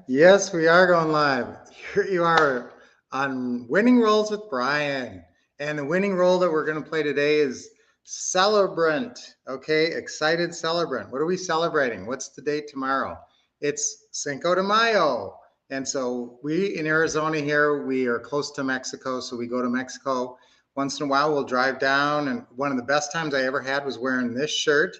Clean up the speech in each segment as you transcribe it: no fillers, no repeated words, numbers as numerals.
Yes, we are going live. Here you are on Winning Rolls with Brian. And the winning role that we're going to play today is Celebrant. Okay, excited celebrant. What are we celebrating? What's the date tomorrow? It's Cinco de Mayo. And so we in Arizona here, we are close to Mexico. So we go to Mexico once in a while. We'll drive down. And one of the best times I ever had was wearing this shirt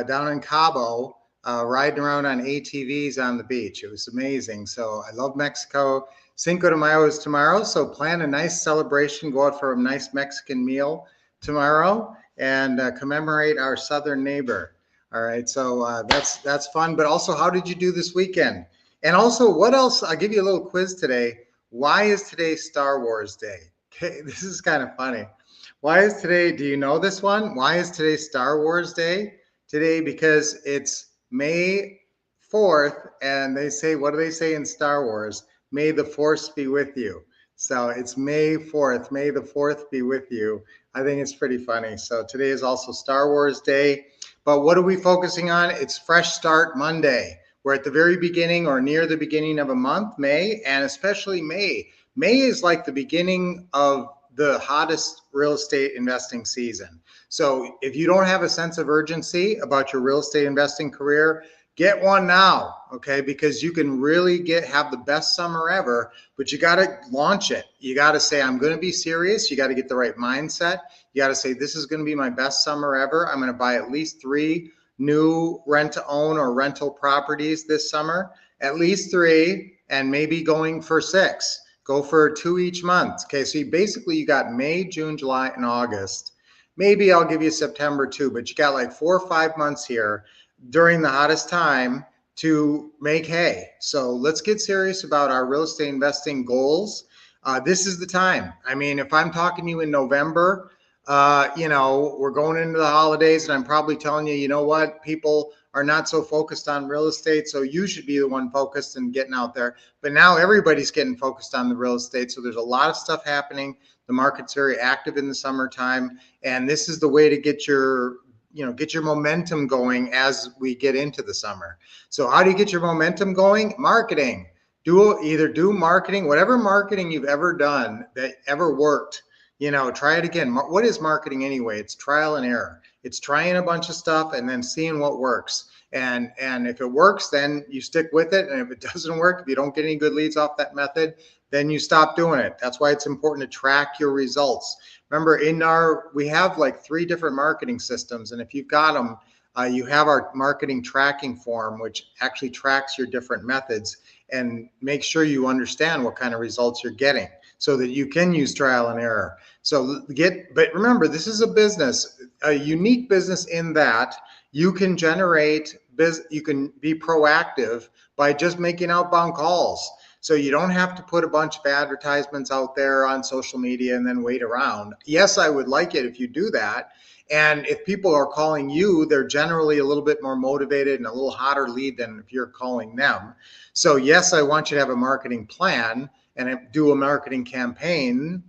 down in Cabo, riding around on ATVs on the beach. It was amazing. So I love Mexico. Cinco de Mayo is tomorrow, so plan a nice celebration. Go out for a nice Mexican meal tomorrow and commemorate our southern neighbor. All right, so that's fun. But also, how did you do this weekend? And also, what else? I'll give you a little quiz today. Why is today Star Wars Day? Okay, this is kind of funny. Why is today? Do you know this one? Why is today Star Wars Day? Today because it's May 4th, and they say, what do they say in Star Wars? May the force be with you. So it's May 4th. May the 4th be with you. I think it's pretty funny. So today is also Star Wars Day. But what are we focusing on? It's Fresh Start Monday. We're at the very beginning or near the beginning of a month, May, and especially May. May is like the beginning of the hottest real estate investing season. So if you don't have a sense of urgency about your real estate investing career, get one now, okay? Because you can really have the best summer ever, but you got to launch it. You got to say, I'm going to be serious. You got to get the right mindset. You got to say, this is going to be my best summer ever. I'm going to buy at least 3 new rent to own or rental properties this summer, at least 3, and maybe going for 6. Go for 2 each month. Okay, so you got May, June, July, and August. Maybe I'll give you September too, but you got like 4 or 5 months here during the hottest time to make hay. So let's get serious about our real estate investing goals. This is the time. I mean, if I'm talking to you in November, we're going into the holidays, and I'm probably telling you, you know what, people are not so focused on real estate, so you should be the one focused and getting out there. But now everybody's getting focused on the real estate, so there's a lot of stuff happening. The market's very active in the summertime, and this is the way to get your momentum going as we get into the summer. So how do you get your momentum going? Marketing. Do marketing, whatever marketing you've ever done that ever worked. Try it again. What is marketing anyway? It's trial and error. It's trying a bunch of stuff and then seeing what works. And if it works, then you stick with it. And if it doesn't work, if you don't get any good leads off that method, then you stop doing it. That's why it's important to track your results. Remember, we have like 3 different marketing systems, and if you've got them, you have our marketing tracking form, which actually tracks your different methods and make sure you understand what kind of results you're getting so that you can use trial and error. But remember, this is a business, a unique business in that you can you can be proactive by just making outbound calls. So you don't have to put a bunch of advertisements out there on social media and then wait around. Yes, I would like it if you do that. And if people are calling you, they're generally a little bit more motivated and a little hotter lead than if you're calling them. So yes, I want you to have a marketing plan and do a marketing campaign.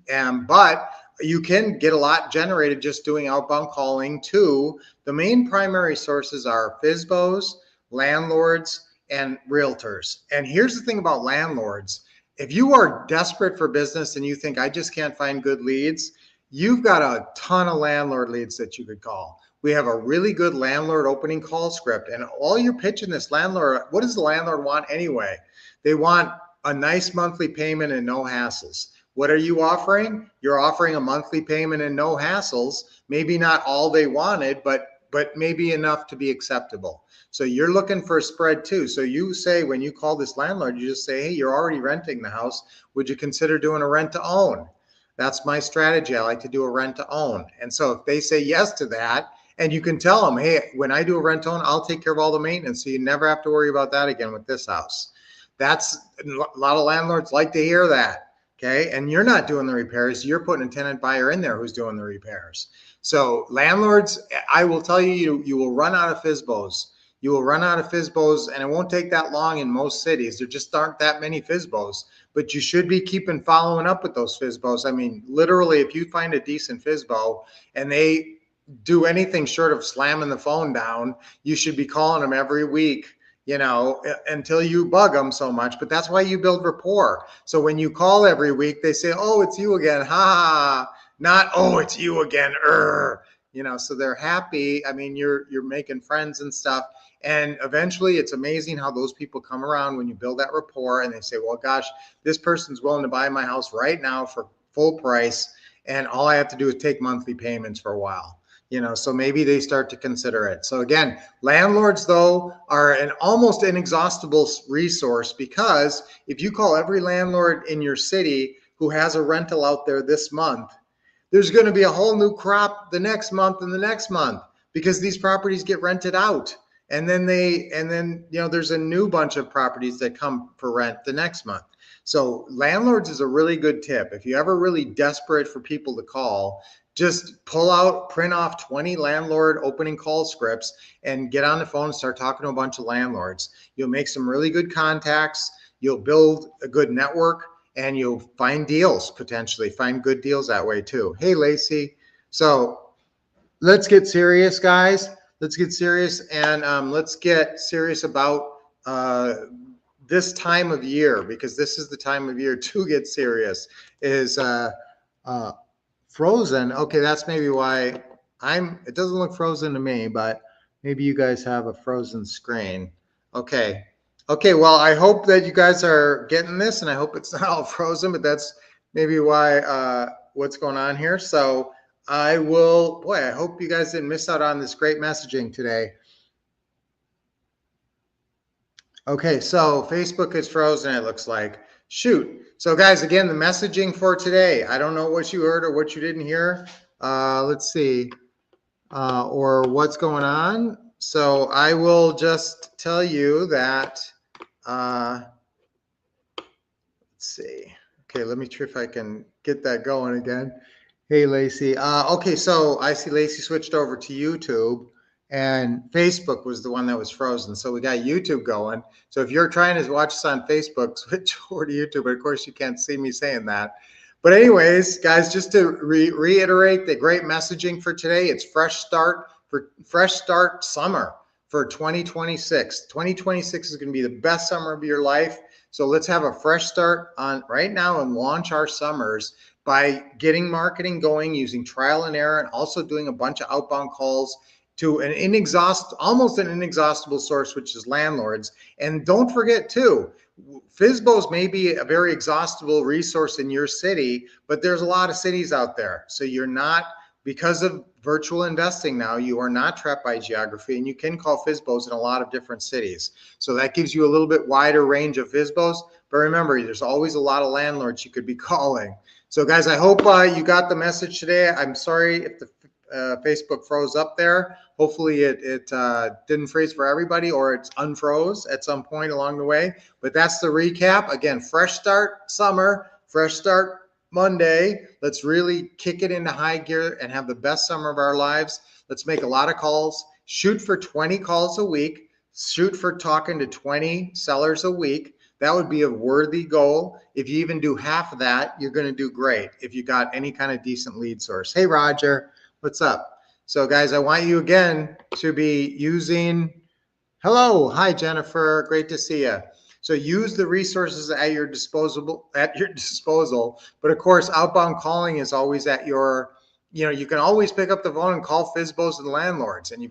But you can get a lot generated just doing outbound calling too. The main primary sources are FSBOs, landlords, and realtors. And here's the thing about landlords. If you are desperate for business and you think, I just can't find good leads, you've got a ton of landlord leads that you could call. We have a really good landlord opening call script. And all you're pitching this landlord, what does the landlord want anyway? They want a nice monthly payment and no hassles. What are you offering? You're offering a monthly payment and no hassles. Maybe not all they wanted, but maybe enough to be acceptable. So you're looking for a spread too. So you say, when you call this landlord, you just say, hey, you're already renting the house. Would you consider doing a rent to own? That's my strategy. I like to do a rent to own. And so if they say yes to that, and you can tell them, hey, when I do a rent to own, I'll take care of all the maintenance. So you never have to worry about that again with this house. That's a lot of landlords like to hear that. Okay. And you're not doing the repairs. You're putting a tenant buyer in there who's doing the repairs. So landlords, I will tell you, you will run out of FSBOs. You will run out of FSBOs, and it won't take that long in most cities. There just aren't that many FSBOs, but you should be following up with those FSBOs. I mean, literally, if you find a decent FSBO and they do anything short of slamming the phone down, you should be calling them every week until you bug them so much. But that's why you build rapport. So when you call every week, they say, oh, it's you again. Ha ha. Not, oh, it's you again. So they're happy. I mean, you're making friends and stuff. And eventually it's amazing how those people come around when you build that rapport and they say, well, gosh, this person's willing to buy my house right now for full price. And all I have to do is take monthly payments for a while. So maybe they start to consider it. So again, landlords though are an almost inexhaustible resource, because if you call every landlord in your city who has a rental out there this month, there's going to be a whole new crop the next month and the next month, because these properties get rented out. And then there's a new bunch of properties that come for rent the next month. So landlords is a really good tip. If you're ever really desperate for people to call, just print off 20 landlord opening call scripts and get on the phone and start talking to a bunch of landlords. You'll make some really good contacts. You'll build a good network, and you'll find deals, potentially find good deals that way too. Hey, Lacey. So let's get serious, guys. Let's get serious, and let's get serious about this time of year, because this is the time of year to get serious. Is frozen. Okay, that's maybe why it doesn't look frozen to me, but maybe you guys have a frozen screen. Okay. Well, I hope that you guys are getting this, and I hope it's not all frozen, but that's maybe why, what's going on here. So I hope you guys didn't miss out on this great messaging today. Okay, so Facebook is frozen, it looks like. Shoot. So guys, again, the messaging for today, I don't know what you heard or what you didn't hear. Let's see, or what's going on. So I will just tell you that, let's see. Okay, let me try if I can get that going again. Hey, Lacey. Okay, so I see Lacey switched over to YouTube, and Facebook was the one that was frozen. So we got YouTube going. So if you're trying to watch us on Facebook, switch over to YouTube. But of course, you can't see me saying that. But anyways, guys, just to reiterate the great messaging for today, it's fresh start summer for 2026. 2026 is going to be the best summer of your life. So let's have a fresh start on right now and launch our summers by getting marketing going, using trial and error, and also doing a bunch of outbound calls to almost an inexhaustible source, which is landlords. And don't forget too, FSBOs may be a very exhaustible resource in your city, but there's a lot of cities out there. So you're not, because of virtual investing now, you are not trapped by geography, and you can call FSBOs in a lot of different cities. So that gives you a little bit wider range of FSBOs. But remember, there's always a lot of landlords you could be calling. So guys, I hope you got the message today. I'm sorry if the Facebook froze up there. Hopefully it didn't freeze for everybody, or it's unfroze at some point along the way. But that's the recap. Again, fresh start summer, fresh start Monday. Let's really kick it into high gear and have the best summer of our lives. Let's make a lot of calls. Shoot for 20 calls a week. Shoot for talking to 20 sellers a week. That would be a worthy goal. If you even do half of that, you're going to do great if you got any kind of decent lead source. Hey, Roger, what's up? So guys, I want you again to be using, hello, hi, Jennifer, great to see you. So use the resources at your disposal. But of course, outbound calling is always at your, you can always pick up the phone and call FSBOs and landlords. And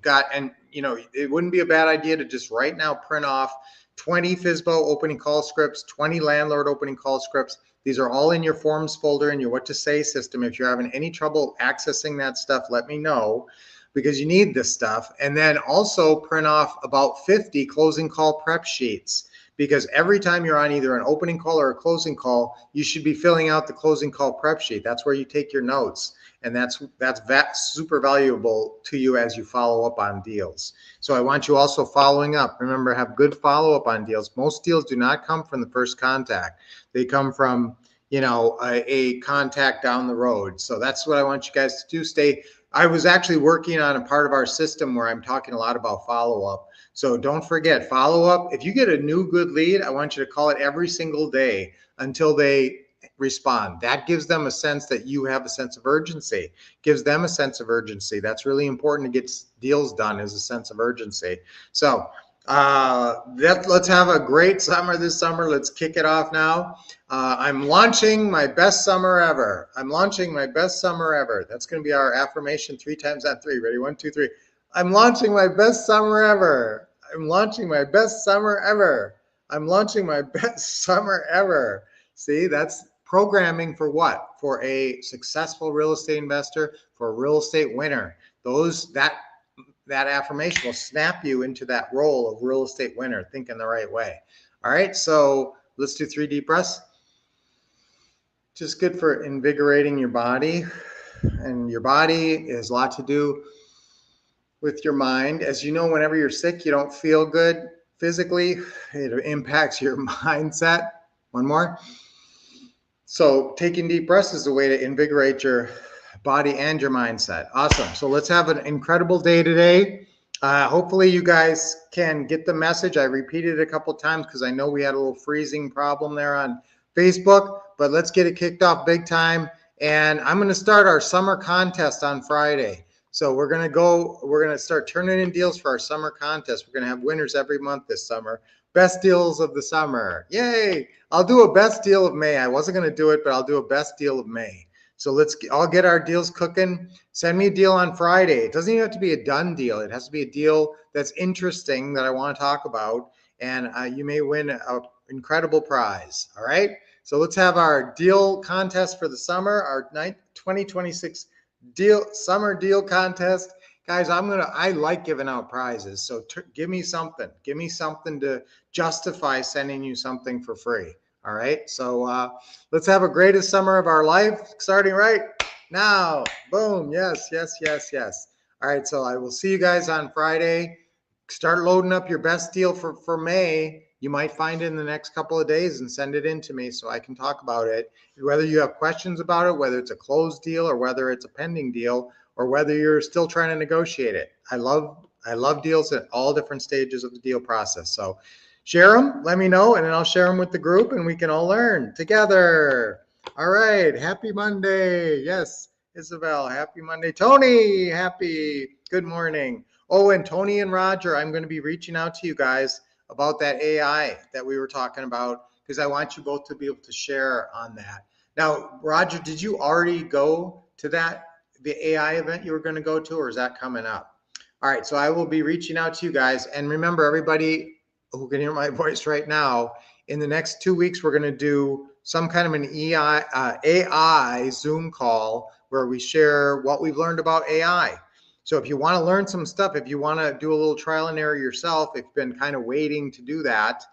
it wouldn't be a bad idea to just right now print off 20 FSBO opening call scripts, 20 landlord opening call scripts. These are all in your forms folder in your what to say system. If you're having any trouble accessing that stuff, let me know, because you need this stuff. And then also print off about 50 closing call prep sheets, because every time you're on either an opening call or a closing call, you should be filling out the closing call prep sheet. That's where you take your notes. And that's super valuable to you as you follow up on deals. So I want you also following up. Remember, have good follow up on deals. Most deals do not come from the first contact. They come from, a contact down the road. So that's what I want you guys to do. I was actually working on a part of our system where I'm talking a lot about follow up. So don't forget, follow up. If you get a new good lead, I want you to call it every single day until they respond. That gives them a sense that you have a sense of urgency, gives them a sense of urgency. That's really important to get deals done, is a sense of urgency. So Let's have a great summer this summer. Let's kick it off now. I'm launching my best summer ever. I'm launching my best summer ever. That's going to be our affirmation 3 times on 3. Ready? 1, 2, 3. I'm launching my best summer ever. I'm launching my best summer ever. I'm launching my best summer ever. See, that's programming for what? For a successful real estate investor, for a real estate winner. That affirmation will snap you into that role of real estate winner, thinking the right way. All right, so let's do 3 deep breaths. Just good for invigorating your body. And your body has a lot to do with your mind. As you know, whenever you're sick, you don't feel good physically. It impacts your mindset. One more. So taking deep breaths is a way to invigorate your body and your mindset. Awesome. So let's have an incredible day today. Hopefully you guys can get the message. I repeated it a couple times because I know we had a little freezing problem there on Facebook, but let's get it kicked off big time. And I'm going to start our summer contest on Friday. So we're going to start turning in deals for our summer contest. We're going to have winners every month this summer. Best deals of the summer. Yay. I'll do a best deal of May. I wasn't going to do it, but I'll do a best deal of May. So let's all get our deals cooking. Send me a deal on Friday. It doesn't even have to be a done deal. It has to be a deal that's interesting that I want to talk about. And you may win an incredible prize. All right. So let's have our deal contest for the summer, our 2026 summer deal contest. Guys, I like giving out prizes. So give me something. Give me something to justify sending you something for free. All right. So let's have a greatest summer of our life starting right now. Boom. Yes, yes, yes, yes. All right. So I will see you guys on Friday. Start loading up your best deal for May. You might find it in the next couple of days and send it in to me so I can talk about it. Whether you have questions about it, whether it's a closed deal or whether it's a pending deal, or whether you're still trying to negotiate it. I love deals at all different stages of the deal process. So share them, let me know, and then I'll share them with the group and we can all learn together. All right. Happy Monday. Yes, Isabel. Happy Monday. Tony, happy. Good morning. Oh, and Tony and Roger, I'm going to be reaching out to you guys about that AI that we were talking about because I want you both to be able to share on that. Now, Roger, did you already go to the AI event you were going to go to, or is that coming up? All right, so I will be reaching out to you guys. And remember, everybody who can hear my voice right now, in the next 2 weeks, we're going to do some kind of an AI Zoom call where we share what we've learned about AI. So if you want to learn some stuff, if you want to do a little trial and error yourself, if you've been kind of waiting to do that,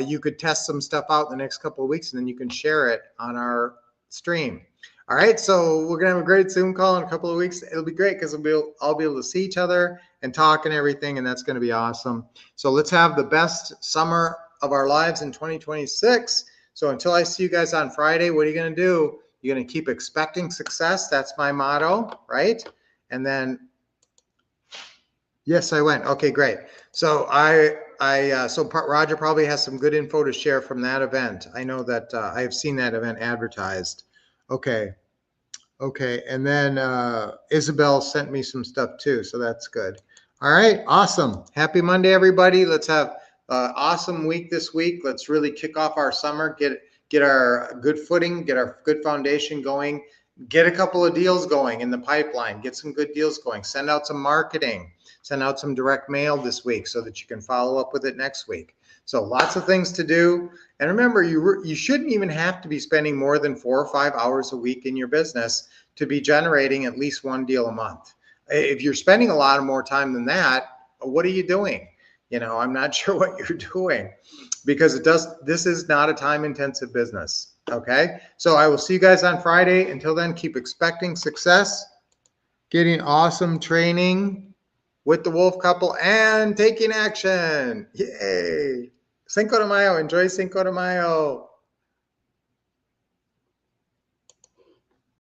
you could test some stuff out in the next couple of weeks and then you can share it on our stream. All right, so we're gonna have a great Zoom call in a couple of weeks. It'll be great because I'll be able to see each other and talk and everything, and that's gonna be awesome. So let's have the best summer of our lives in 2026. So until I see you guys on Friday, what are you gonna do? You're gonna keep expecting success. That's my motto, right? And then, yes, I went. Okay, great. So Roger probably has some good info to share from that event. I know that I have seen that event advertised. Okay. And then Isabel sent me some stuff too, so that's good. All right, awesome. Happy Monday, everybody. Let's have an awesome week this week. Let's really kick off our summer, get our good footing, get our good foundation going, get a couple of deals going in the pipeline, get some good deals going, send out some marketing, send out some direct mail this week so that you can follow up with it next week. So lots of things to do. And remember, you shouldn't even have to be spending more than 4 or 5 hours a week in your business to be generating at least one deal a month. If you're spending a lot more time than that, what are you doing? I'm not sure what you're doing because this is not a time-intensive business. Okay. So I will see you guys on Friday. Until then, keep expecting success, getting awesome training with the Wolf Couple, and taking action. Yay. Cinco de Mayo. Enjoy Cinco de Mayo.